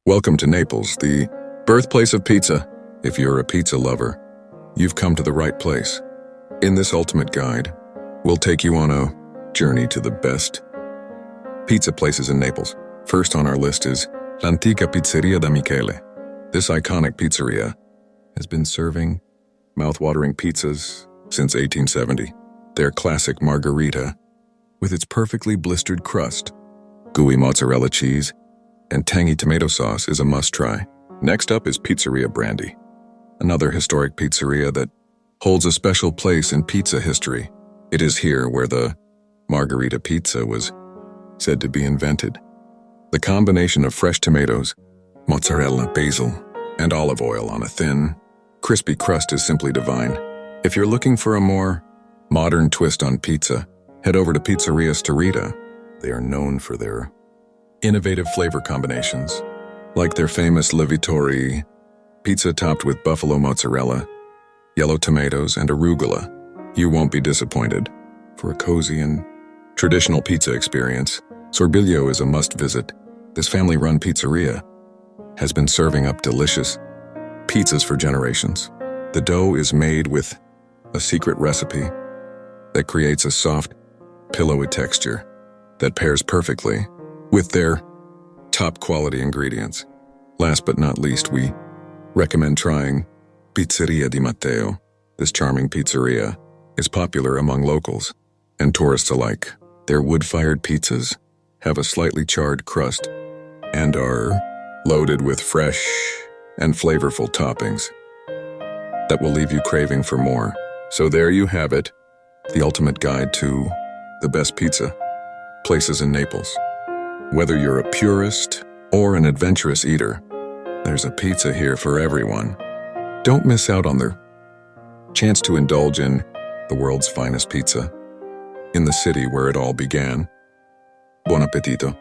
Welcome to Naples, the birthplace of pizza. If you're a pizza lover, you've come to the right place. In this ultimate guide, we'll take you on a journey to the best pizza places in Naples. First on our list is L'Antica Pizzeria da Michele. This iconic pizzeria has been serving mouth-watering pizzas since 1870. Their classic margherita, with its perfectly blistered crust, gooey mozzarella cheese, and tangy tomato sauce is a must-try. Next up is Pizzeria Brandy, another historic pizzeria that holds a special place in pizza history. It is here where the margherita pizza was said to be invented. The combination of fresh tomatoes, mozzarella, basil, and olive oil on a thin, crispy crust is simply divine. If you're looking for a more modern twist on pizza, head over to Pizzeria Starita. They are known for their innovative flavor combinations, like their famous Levitori pizza topped with buffalo mozzarella, yellow tomatoes, and arugula. You won't be disappointed. For a cozy and traditional pizza experience, Sorbillo is a must-visit. This family-run pizzeria has been serving up delicious pizzas for generations. The dough is made with a secret recipe that creates a soft, pillowy texture that pairs perfectly with their top-quality ingredients. Last but not least, we recommend trying Pizzeria di Matteo. This charming pizzeria is popular among locals and tourists alike. Their wood-fired pizzas have a slightly charred crust and are loaded with fresh and flavorful toppings that will leave you craving for more. So there you have it, the ultimate guide to the best pizza places in Naples. Whether you're a purist or an adventurous eater, there's a pizza here for everyone. Don't miss out on the chance to indulge in the world's finest pizza in the city where it all began. Buon appetito!